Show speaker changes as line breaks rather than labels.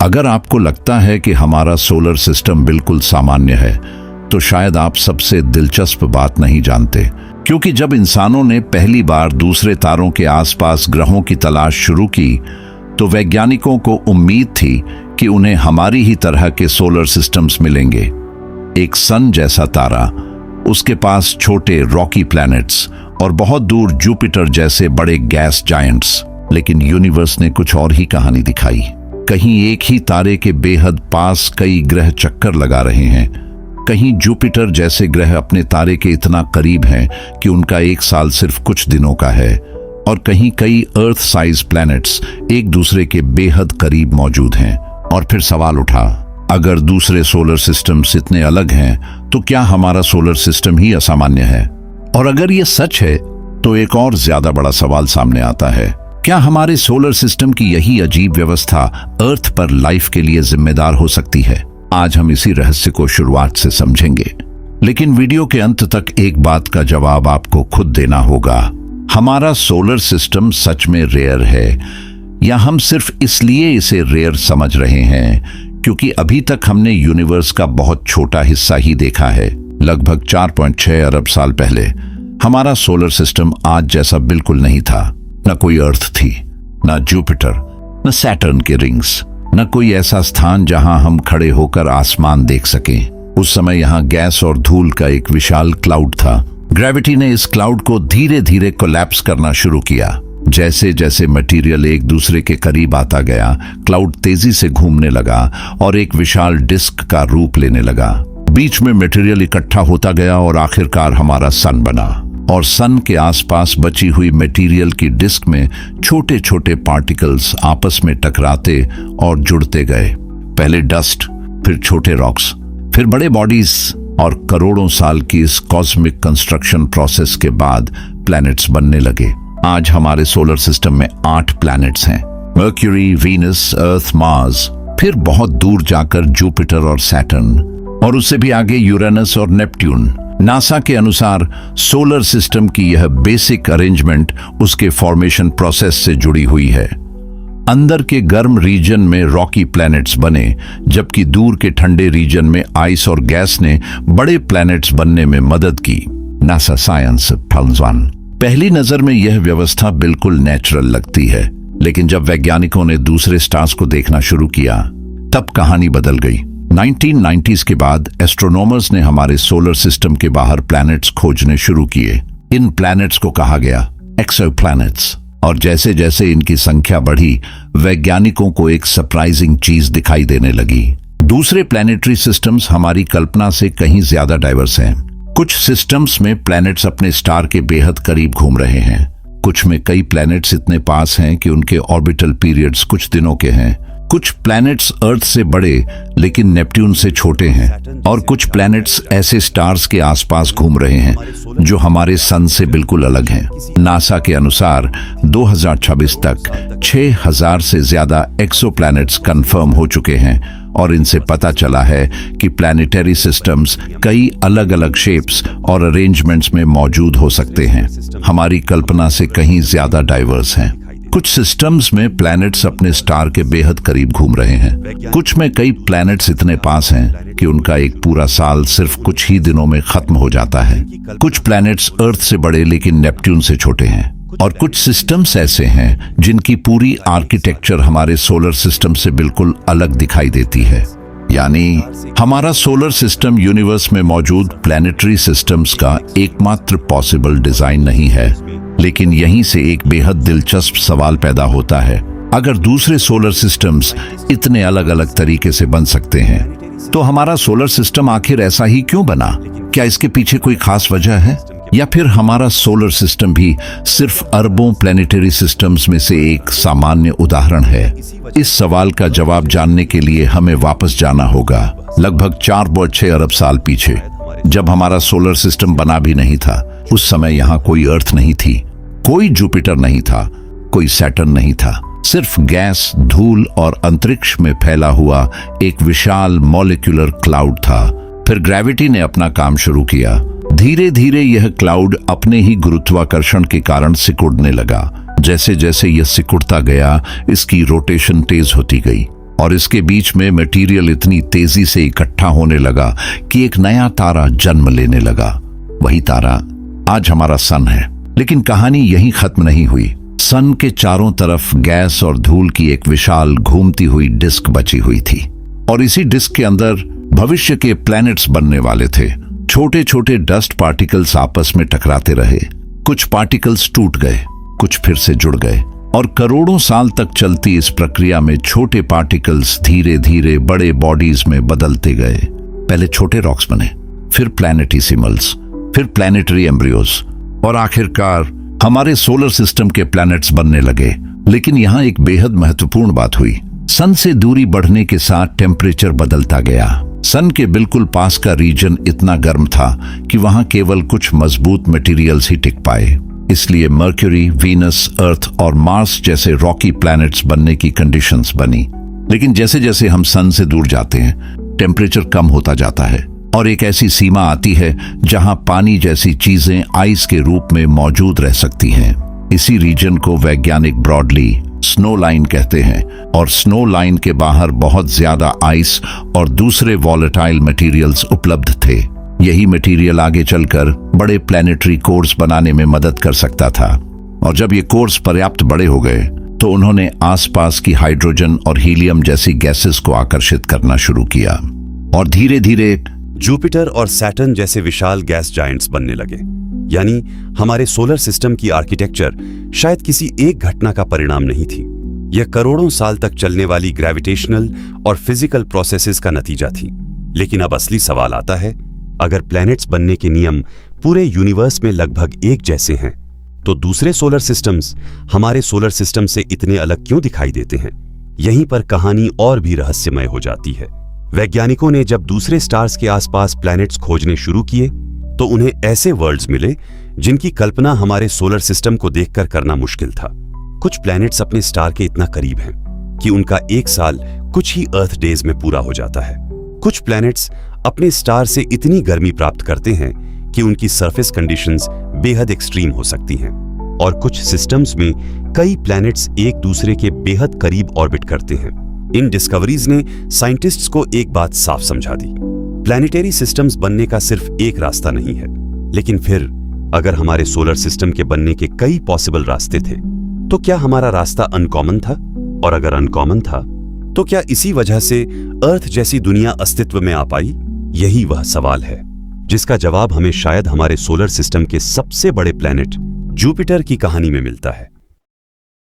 अगर आपको लगता है कि हमारा सोलर सिस्टम बिल्कुल सामान्य है, तो शायद आप सबसे दिलचस्प बात नहीं जानते, क्योंकि जब इंसानों ने पहली बार दूसरे तारों के आसपास ग्रहों की तलाश शुरू की, तो वैज्ञानिकों को उम्मीद थी कि उन्हें हमारी ही तरह के सोलर सिस्टम्स मिलेंगे। एक सन जैसा तारा, उसके पास छोटे रॉकी प्लैनेट्स और बहुत दूर जुपिटर जैसे बड़े गैस जायंट्स। लेकिन यूनिवर्स ने कुछ और ही कहानी दिखाई। कहीं एक ही तारे के बेहद पास कई ग्रह चक्कर लगा रहे हैं, कहीं जुपिटर जैसे ग्रह अपने तारे के इतना करीब हैं कि उनका एक साल सिर्फ कुछ दिनों का है, और कहीं कई अर्थ साइज प्लैनेट्स एक दूसरे के बेहद करीब मौजूद हैं। और फिर सवाल उठा, अगर दूसरे सोलर सिस्टम्स इतने अलग हैं, तो क्या हमारा सोलर सिस्टम ही असामान्य है? और अगर ये सच है, तो एक और ज्यादा बड़ा सवाल सामने आता है, क्या हमारे सोलर सिस्टम की यही अजीब व्यवस्था अर्थ पर लाइफ के लिए जिम्मेदार हो सकती है? आज हम इसी रहस्य को शुरुआत से समझेंगे, लेकिन वीडियो के अंत तक एक बात का जवाब आपको खुद देना होगा। हमारा सोलर सिस्टम सच में रेयर है, या हम सिर्फ इसलिए इसे रेयर समझ रहे हैं क्योंकि अभी तक हमने यूनिवर्स का बहुत छोटा हिस्सा ही देखा है? लगभग 4.6 अरब साल पहले हमारा सोलर सिस्टम आज जैसा बिल्कुल नहीं था। न कोई अर्थ थी, न जुपिटर, न सैटर्न के रिंग्स, न कोई ऐसा स्थान जहां हम खड़े होकर आसमान देख सकें। उस समय यहां गैस और धूल का एक विशाल क्लाउड था। ग्रेविटी ने इस क्लाउड को धीरे धीरे कोलैप्स करना शुरू किया। जैसे जैसे मटेरियल एक दूसरे के करीब आता गया, क्लाउड तेजी से घूमने लगा और एक विशाल डिस्क का रूप लेने लगा। बीच में मटेरियल इकट्ठा होता गया और आखिरकार हमारा सन बना। और सन के आसपास बची हुई मटेरियल की डिस्क में छोटे छोटे पार्टिकल्स आपस में टकराते और जुड़ते गए। पहले डस्ट, फिर छोटे रॉक्स, फिर बड़े बॉडीज, और करोड़ों साल की इस कॉस्मिक कंस्ट्रक्शन प्रोसेस के बाद प्लैनेट्स बनने लगे। आज हमारे सोलर सिस्टम में 8 प्लैनेट्स हैं, मर्क्यूरी, वीनस, अर्थ, मार्स, फिर बहुत दूर जाकर जुपिटर और सैटर्न, और उससे भी आगे यूरेनस और नेपट्यून। नासा के अनुसार सोलर सिस्टम की यह बेसिक अरेंजमेंट उसके फॉर्मेशन प्रोसेस से जुड़ी हुई है। अंदर के गर्म रीजन में रॉकी प्लैनेट्स बने, जबकि दूर के ठंडे रीजन में आइस और गैस ने बड़े प्लैनेट्स बनने में मदद की। NASA science function. पहली नजर में यह व्यवस्था बिल्कुल नेचुरल लगती है, लेकिन जब वैज्ञानिकों ने दूसरे स्टार्स को देखना शुरू किया, तब कहानी बदल गई। 1990s के बाद एस्ट्रोनॉमर्स ने हमारे सोलर सिस्टम के बाहर प्लैनेट्स खोजने शुरू किए। इन प्लैनेट्स को कहा गया एक्सोप्लैनेट्स, और जैसे जैसे इनकी संख्या बढ़ी, वैज्ञानिकों को एक सरप्राइजिंग चीज दिखाई देने लगी। दूसरे प्लैनेटरी सिस्टम्स हमारी कल्पना से कहीं ज्यादा डाइवर्स हैं। कुछ सिस्टम्स में प्लैनेट्स अपने स्टार के बेहद करीब घूम रहे हैं, कुछ में कई प्लैनेट्स इतने पास हैं कि उनके ऑर्बिटल पीरियड्स कुछ दिनों के हैं, कुछ प्लैनेट्स अर्थ से बड़े लेकिन नेपट्यून से छोटे हैं, और कुछ प्लैनेट्स ऐसे स्टार्स के आसपास घूम रहे हैं जो हमारे सन से बिल्कुल अलग हैं। नासा के अनुसार 2026 तक 6000 से ज्यादा एक्सोप्लैनेट्स कंफर्म हो चुके हैं, और इनसे पता चला है कि प्लैनेटरी सिस्टम्स कई अलग अलग शेप्स और अरेंजमेंट्स में मौजूद हो सकते हैं, हमारी कल्पना से कहीं ज्यादा डाइवर्स हैं। कुछ सिस्टम्स में प्लैनेट्स अपने स्टार के बेहद करीब घूम रहे हैं, कुछ में कई प्लैनेट्स इतने पास हैं कि उनका एक पूरा साल सिर्फ कुछ ही दिनों में खत्म हो जाता है। कुछ प्लैनेट्स अर्थ से बड़े लेकिन नेपट्यून से छोटे हैं, और कुछ सिस्टम्स ऐसे हैं जिनकी पूरी आर्किटेक्चर हमारे सोलर सिस्टम से बिल्कुल अलग दिखाई देती है। यानी हमारा सोलर सिस्टम यूनिवर्स में मौजूद प्लैनेटरी सिस्टम्स का एकमात्र पॉसिबल डिजाइन नहीं है, लेकिन यहीं से एक बेहद दिलचस्प सवाल पैदा होता है। अगर दूसरे सोलर सिस्टम्स इतने अलग अलग तरीके से बन सकते हैं, तो हमारा सोलर सिस्टम आखिर ऐसा ही क्यों बना? क्या इसके पीछे कोई खास वजह है, या फिर हमारा सोलर सिस्टम भी सिर्फ अरबों प्लैनेटरी सिस्टम्स में से एक सामान्य उदाहरण है? इस सवाल का जवाब जानने के लिए हमें वापस जाना होगा लगभग 4.6 अरब साल पीछे, जब हमारा सोलर सिस्टम बना भी नहीं था। उस समय यहाँ कोई अर्थ नहीं थी, कोई जुपिटर नहीं था, कोई सैटर्न नहीं था, सिर्फ गैस, धूल और अंतरिक्ष में फैला हुआ एक विशाल मॉलिक्यूलर क्लाउड था। फिर ग्रेविटी ने अपना काम शुरू किया। धीरे धीरे यह क्लाउड अपने ही गुरुत्वाकर्षण के कारण सिकुड़ने लगा। जैसे जैसे यह सिकुड़ता गया, इसकी रोटेशन तेज होती गई, और इसके बीच में मटेरियल इतनी तेजी से इकट्ठा होने लगा कि एक नया तारा जन्म लेने लगा। वही तारा आज हमारा सन है। लेकिन कहानी यहीं खत्म नहीं हुई। सन के चारों तरफ गैस और धूल की एक विशाल घूमती हुई डिस्क बची हुई थी, और इसी डिस्क के अंदर भविष्य के प्लैनेट्स बनने वाले थे। छोटे छोटे डस्ट पार्टिकल्स आपस में टकराते रहे। कुछ पार्टिकल्स टूट गए, कुछ फिर से जुड़ गए, और करोड़ों साल तक चलती इस प्रक्रिया में छोटे पार्टिकल्स धीरे धीरे बड़े बॉडीज में बदलते गए। पहले छोटे रॉक्स बने, फिर प्लैनेटिसिमल्स, फिर प्लैनेटरी एम्ब्रियोज, और आखिरकार हमारे सोलर सिस्टम के प्लैनेट्स बनने लगे। लेकिन यहाँ एक बेहद महत्वपूर्ण बात हुई। सन से दूरी बढ़ने के साथ टेम्परेचर बदलता गया। सन के बिल्कुल पास का रीजन इतना गर्म था कि वहां केवल कुछ मजबूत मटेरियल्स ही टिक पाए। इसलिए मर्क्यूरी, वीनस, अर्थ और मार्स जैसे रॉकी प्लैनेट्स बनने की कंडीशंस बनी। लेकिन जैसे जैसे हम सन से दूर जाते हैं, टेम्परेचर कम होता जाता है, और एक ऐसी सीमा आती है जहां पानी जैसी चीजें आइस के रूप में मौजूद रह सकती हैं। इसी रीजन को वैज्ञानिक ब्रॉडली स्नो लाइन कहते हैं, और स्नो लाइन के बाहर बहुत ज्यादा आइस और दूसरे वॉलेटाइल मटेरियल्स उपलब्ध थे। यही मटेरियल आगे चलकर बड़े प्लैनेटरी कोर्स बनाने में मदद कर सकता था। और जब ये कोर्स पर्याप्त बड़े हो गए तो उन्होंने आसपास की हाइड्रोजन और हीलियम जैसी गैसेस को आकर्षित करना शुरू किया, और धीरे धीरे
जुपिटर और सैटर्न जैसे विशाल गैस जायंट्स बनने लगे। यानी हमारे सोलर सिस्टम की आर्किटेक्चर शायद किसी एक घटना का परिणाम नहीं थी। यह करोड़ों साल तक चलने वाली ग्रेविटेशनल और फिजिकल प्रोसेसेस का नतीजा थी। लेकिन अब असली सवाल आता है, अगर प्लैनेट्स बनने के नियम पूरे यूनिवर्स में लगभग एक जैसे हैं, तो दूसरे सोलर सिस्टम्स हमारे सोलर सिस्टम से इतने अलग क्यों दिखाई देते हैं? यहीं पर कहानी और भी रहस्यमय हो जाती है। वैज्ञानिकों ने जब दूसरे स्टार्स के आसपास प्लैनेट्स खोजने शुरू किए तो उन्हें ऐसे वर्ल्ड्स मिले जिनकी कल्पना हमारे सोलर सिस्टम को देखकर करना मुश्किल था। कुछ प्लैनेट्स अपने स्टार के इतना करीब हैं कि उनका एक साल कुछ ही अर्थ डेज में पूरा हो जाता है। कुछ प्लैनेट्स अपने स्टार से इतनी गर्मी प्राप्त करते हैं कि उनकी सरफेस कंडीशंस बेहद एक्सट्रीम हो सकती हैं, और कुछ सिस्टम्स में कई प्लैनेट्स एक दूसरे के बेहद करीब ऑर्बिट करते हैं। इन डिस्कवरीज ने साइंटिस्ट्स को एक बात साफ समझा दी, प्लैनेटरी सिस्टम्स बनने का सिर्फ एक रास्ता नहीं है। लेकिन फिर अगर हमारे सोलर सिस्टम के बनने के कई पॉसिबल रास्ते थे, तो क्या हमारा रास्ता अनकॉमन था? और अगर अनकॉमन था, तो क्या इसी वजह से अर्थ जैसी दुनिया अस्तित्व में आ पाई? यही वह सवाल है जिसका जवाब हमें शायद हमारे सोलर सिस्टम के सबसे बड़े प्लैनेट जुपिटर की कहानी में मिलता है।